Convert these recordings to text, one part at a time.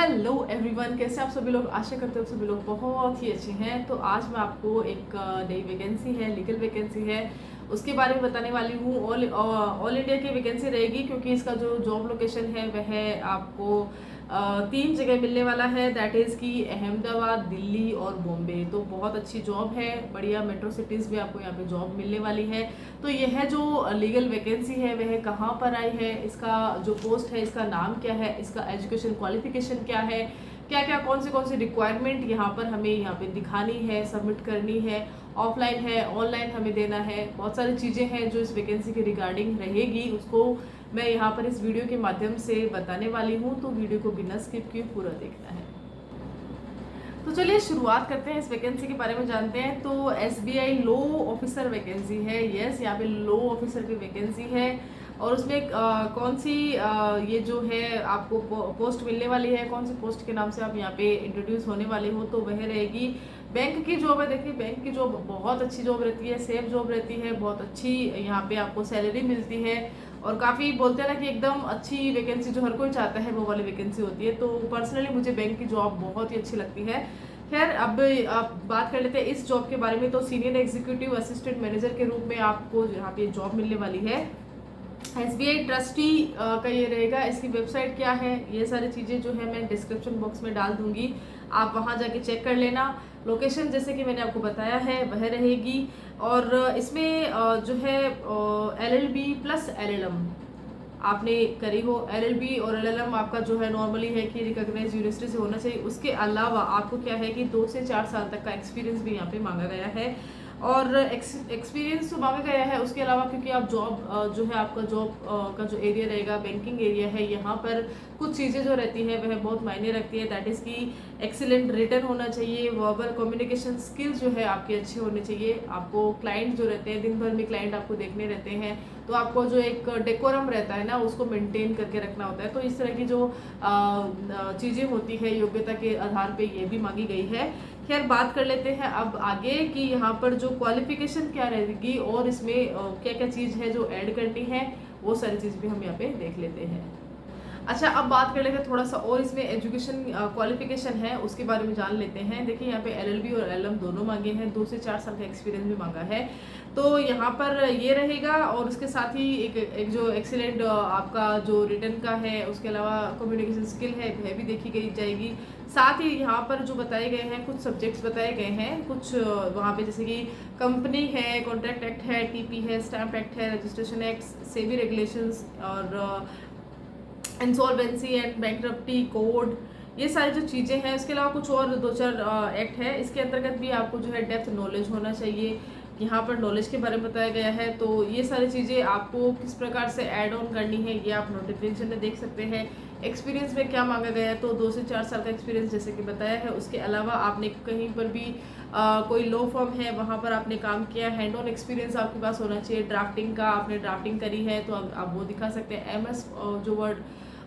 Hello everyone, कैसे आप सभी लोग। आशा करते हो सभी लोग बहुत ही अच्छे हैं। तो आज मैं आपको एक नई वैकेंसी है, लीगल वैकेंसी है, उसके बारे में बताने वाली हूँ। ऑल इंडिया की वैकेंसी रहेगी, क्योंकि इसका जो जॉब लोकेशन है वह आपको 3 जगह मिलने वाला है। दैट इज़ कि अहमदाबाद, दिल्ली और बॉम्बे। तो बहुत अच्छी जॉब है, बढ़िया मेट्रो सिटीज़ में आपको यहाँ पे जॉब मिलने वाली है। तो यह जो लीगल वैकेंसी है वह कहाँ पर आई है, इसका जो पोस्ट है इसका नाम क्या है, इसका एजुकेशन क्वालिफिकेशन क्या है, क्या क्या कौन सी रिक्वायरमेंट यहाँ पर हमें यहाँ पे दिखानी है, सबमिट करनी है, ऑफलाइन है ऑनलाइन हमें देना है, बहुत सारी चीज़ें हैं जो इस वैकेंसी के रिगार्डिंग रहेगी, उसको मैं यहाँ पर इस वीडियो के माध्यम से बताने वाली हूँ। तो वीडियो को बिना स्किप किए पूरा देखना है। तो चलिए शुरुआत करते हैं, इस वैकेंसी के बारे में जानते हैं। तो SBI लॉ ऑफिसर वैकेंसी है। यस, यहाँ पे लॉ ऑफिसर की वैकेंसी है। और उसमें कौन सी ये जो है आपको पोस्ट मिलने वाली है, कौन सी पोस्ट के नाम से आप यहाँ पे इंट्रोड्यूस होने वाले हो, तो वह रहेगी बैंक की जॉब है। देखिए, बैंक की जॉब बहुत अच्छी जॉब रहती है, सेफ जॉब रहती है, बहुत अच्छी यहाँ पे आपको सैलरी मिलती है। और काफ़ी बोलते हैं ना कि एकदम अच्छी वैकेंसी जो हर कोई चाहता है वो वाली वैकेंसी होती है। तो पर्सनली मुझे बैंक की जॉब बहुत ही अच्छी लगती है। खैर, अब आप बात कर लेते हैं इस जॉब के बारे में। तो सीनियर एग्जीक्यूटिव असिस्टेंट मैनेजर के रूप में आपको यहाँ पे जॉब मिलने वाली है। SBI ट्रस्टी का ये रहेगा। इसकी वेबसाइट क्या है, ये सारी चीज़ें जो है मैं डिस्क्रिप्शन बॉक्स में डाल दूंगी, आप वहाँ जाके चेक कर लेना। लोकेशन जैसे कि मैंने आपको बताया है वह रहेगी। और इसमें जो है LLB प्लस LLM आपने करी हो। LLB और LLM आपका जो है नॉर्मली है कि रिकॉग्नाइज यूनिवर्सिटी से होना चाहिए। उसके अलावा आपको क्या है कि 2 से 4 साल तक का एक्सपीरियंस भी यहाँ पे मांगा गया है। और एक्सपीरियंस तो मांगा गया है, उसके अलावा क्योंकि आप जॉब जो है आपका जॉब का जो एरिया रहेगा बैंकिंग एरिया है, यहाँ पर कुछ चीज़ें जो रहती है वह बहुत मायने रखती है। दैट इज़ कि एक्सीलेंट रिटर्न होना चाहिए, वर्बल कम्युनिकेशन स्किल्स जो है आपके अच्छे होने चाहिए। आपको क्लाइंट जो रहते हैं, दिन भर में क्लाइंट आपको देखने रहते हैं, तो आपको जो एक डेकोरम रहता है ना उसको मेंटेन करके रखना होता है। तो इस तरह की जो चीज़ें होती है योग्यता के आधार पे ये भी मांगी गई है। खैर, बात कर लेते हैं अब आगे कि यहाँ पर जो क्वालिफिकेशन क्या रहेगी और इसमें क्या क्या चीज़ है जो ऐड करनी है, वो सारी चीज़ भी हम यहाँ पे देख लेते हैं। अच्छा, अब बात कर लेते हैं थोड़ा सा और इसमें एजुकेशन क्वालिफिकेशन है उसके बारे में जान लेते हैं। देखिए, यहाँ पे LLB और LLM दोनों मांगे हैं, 2 से 4 साल का एक्सपीरियंस भी मांगा है। तो यहाँ पर ये रहेगा। और उसके साथ ही एक जो एक्सीलेंट आपका जो रिटर्न का है, उसके अलावा कम्युनिकेशन स्किल है वह भी देखी गई जाएगी। साथ ही यहाँ पर जो बताए गए हैं, कुछ सब्जेक्ट्स बताए गए हैं, कुछ वहाँ पे जैसे कि कंपनी है, कॉन्ट्रैक्ट एक्ट है, TP है, स्टैम्प एक्ट है, रजिस्ट्रेशन एक्ट, सेबी रेगुलेशंस और इंसॉल्वेंसी एंड बैंकरप्टी कोड, ये सारी जो चीज़ें हैं। इसके अलावा कुछ और 2-4 एक्ट है, इसके अंतर्गत भी आपको जो है डेप्थ नॉलेज होना चाहिए। यहाँ पर नॉलेज के बारे में बताया गया है। तो ये सारी चीज़ें आपको किस प्रकार से ऐड ऑन करनी है ये आप नोटिफिकेशन में देख सकते हैं। एक्सपीरियंस में क्या मांगा गया है, तो 2 से 4 साल का एक्सपीरियंस जैसे कि बताया है। उसके अलावा आपने कहीं पर भी कोई लॉ फर्म है वहाँ पर आपने काम किया, हैंड ऑन एक्सपीरियंस आपके पास होना चाहिए। ड्राफ्टिंग का आपने ड्राफ्टिंग करी है तो आप वो दिखा सकते हैं। MS जो वर्ड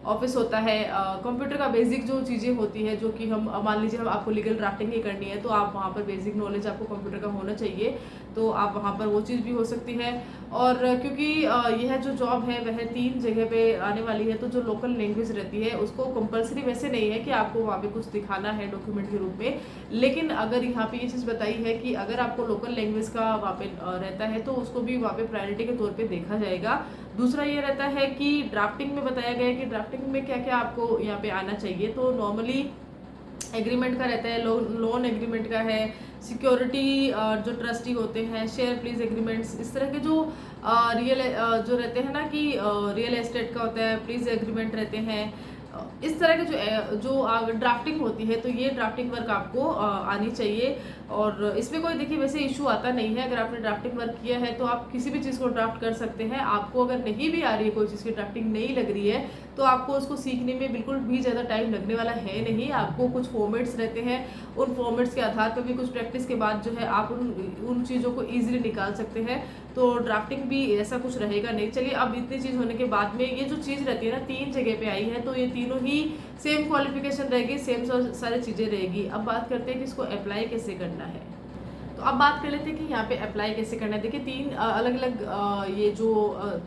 ऑफिस होता है, कंप्यूटर का बेसिक जो चीज़ें होती है, जो कि हम मान लीजिए हम आपको लीगल ड्राफ्टिंग ही करनी है, तो आप वहाँ पर बेसिक नॉलेज आपको कंप्यूटर का होना चाहिए, तो आप वहाँ पर वो चीज़ भी हो सकती है। और क्योंकि यह जो जॉब है वह 3 जगह पे आने वाली है, तो जो लोकल लैंग्वेज रहती है उसको कंपलसरी वैसे नहीं है कि आपको वहाँ पे कुछ दिखाना है डॉक्यूमेंट के रूप में। लेकिन अगर यहाँ पे ये चीज़ बताई है कि अगर आपको लोकल लैंग्वेज का वहाँ पे रहता है तो उसको भी वहाँ पे प्रायोरिटी के तौर पे देखा जाएगा। दूसरा ये रहता है कि ड्राफ्टिंग में बताया गया है कि ड्राफ्टिंग में क्या क्या आपको यहाँ पे आना चाहिए। तो नॉर्मली एग्रीमेंट का रहता है, लोन एग्रीमेंट का है, सिक्योरिटी जो ट्रस्टी होते हैं, शेयर प्लीज एग्रीमेंट्स, इस तरह के जो रियल जो रहते हैं ना कि रियल एस्टेट का होता है, प्लीज एग्रीमेंट रहते हैं। इस तरह के जो ड्राफ्टिंग होती है, तो ये ड्राफ्टिंग वर्क आपको आनी चाहिए। और इसमें कोई देखिए वैसे इशू आता नहीं है। अगर आपने ड्राफ्टिंग वर्क किया है तो आप किसी भी चीज़ को ड्राफ्ट कर सकते हैं। आपको अगर नहीं भी आ रही है, कोई चीज़ की ड्राफ्टिंग नहीं लग रही है, तो आपको उसको सीखने में बिल्कुल भी ज़्यादा टाइम लगने वाला है नहीं। आपको कुछ फॉर्मेट्स रहते हैं, उन फॉर्मेट्स के आधार पर भी कुछ प्रैक्टिस के बाद जो है आप उन चीज़ों को ईजिली निकाल सकते हैं। तो ड्राफ्टिंग भी ऐसा कुछ रहेगा नहीं। चलिए, अब इतनी चीज़ होने के बाद में ये जो चीज़ रहती है ना 3 जगह पे आई है, तो ये तीनों ही सेम क्वालिफिकेशन रहेगी, सेम सारी चीज़ें रहेगी। अब बात करते हैं कि इसको अप्लाई कैसे करना है। तो अब बात कर लेते हैं कि यहाँ पे अप्लाई कैसे करना है। देखिए, 3 अलग अलग ये जो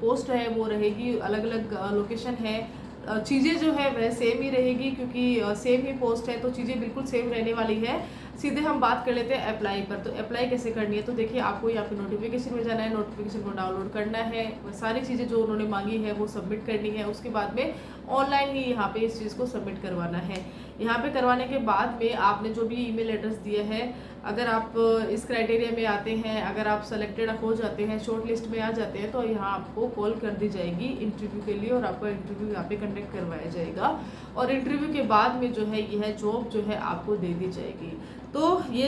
पोस्ट है वो रहेगी, अलग अलग लोकेशन है। चीज़ें जो है वह सेम ही रहेगी, क्योंकि सेम ही पोस्ट है तो चीज़ें बिल्कुल सेम रहने वाली है। सीधे हम बात कर लेते हैं अप्लाई पर। तो अप्लाई कैसे करनी है, तो देखिए आपको यहाँ पे नोटिफिकेशन में जाना है, नोटिफिकेशन को डाउनलोड करना है, वो सारी चीज़ें जो उन्होंने मांगी है वो सबमिट करनी है। उसके बाद में ऑनलाइन ही यहाँ पे इस चीज़ को सबमिट करवाना है। यहाँ पे करवाने के बाद में आपने जो भी ईमेल एड्रेस दिया है, अगर आप इस क्राइटेरिया में आते हैं, अगर आप सेलेक्टेड हो जाते हैं, शॉर्ट लिस्ट में आ जाते हैं, तो यहाँ आपको कॉल कर दी जाएगी इंटरव्यू के लिए और आपका इंटरव्यू यहाँ पे कंडक्ट करवाया जाएगा। और इंटरव्यू के बाद में जो है यह जॉब जो है आपको दे दी जाएगी। तो ये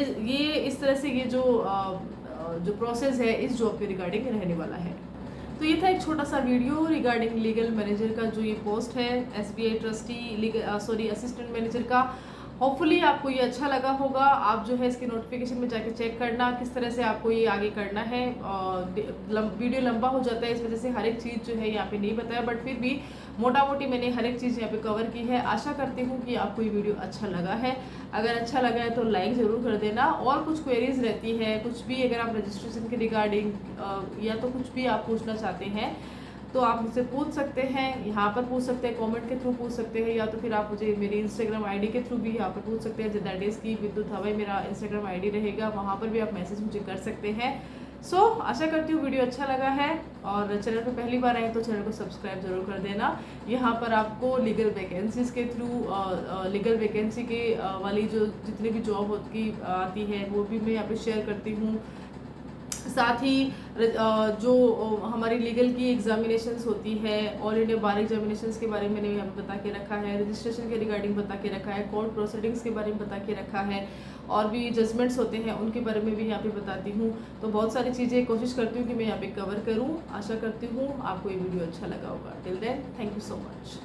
इस तरह से ये जो प्रोसेस है इस जॉब के रिगार्डिंग रहने वाला है। तो ये था एक छोटा सा वीडियो रिगार्डिंग लीगल मैनेजर का जो ये पोस्ट है, SBI ट्रस्टी असिस्टेंट मैनेजर का। होपफुली आपको ये अच्छा लगा होगा। आप जो है इसके नोटिफिकेशन में जाके चेक करना किस तरह से आपको ये आगे करना है। वीडियो लंबा हो जाता है, इस वजह से हर एक चीज़ जो है यहाँ पे नहीं बताया, बट फिर भी मोटा मोटी मैंने हर एक चीज़ यहाँ पे कवर की है। आशा करती हूँ कि आपको ये वीडियो अच्छा लगा है। अगर अच्छा लगा है तो लाइक ज़रूर कर देना। और कुछ क्वेरीज रहती है, कुछ भी अगर आप रजिस्ट्रेशन के रिगार्डिंग या तो कुछ भी आप पूछना चाहते हैं तो आप मुझसे पूछ सकते हैं, यहाँ पर पूछ सकते हैं, कमेंट के थ्रू पूछ सकते हैं, या तो फिर आप मुझे मेरी इंस्टाग्राम आईडी के थ्रू भी यहाँ पर पूछ सकते हैं। दैट इज़ की विद्युत हवाई मेरा इंस्टाग्राम आईडी रहेगा, वहाँ पर भी आप मैसेज मुझे कर सकते हैं। आशा करती हूँ वीडियो अच्छा लगा है। और चैनल पर पहली बार आए तो चैनल को सब्सक्राइब जरूर कर देना। यहाँ पर आपको लीगल वैकेंसीज़ के थ्रू लीगल वैकेंसी के वाली जो जितनी भी जॉब होती आती है वो भी मैं यहाँ पे शेयर करती हूँ। साथ ही जो हमारी लीगल की एग्जामिनेशंस होती है, ऑल इंडिया बार एग्जामिनेशंस के बारे में मैंने यहाँ पे बता के रखा है, रजिस्ट्रेशन के रिगार्डिंग बता के रखा है, कोर्ट प्रोसीडिंग्स के बारे में बता के रखा है, और भी जजमेंट्स होते हैं उनके बारे में भी यहाँ पे बताती हूँ। तो बहुत सारी चीज़ें कोशिश करती हूँ कि मैं यहाँ पे कवर करूँ। आशा करती हूँ आपको ये वीडियो अच्छा लगा होगा। Till then thank you so much.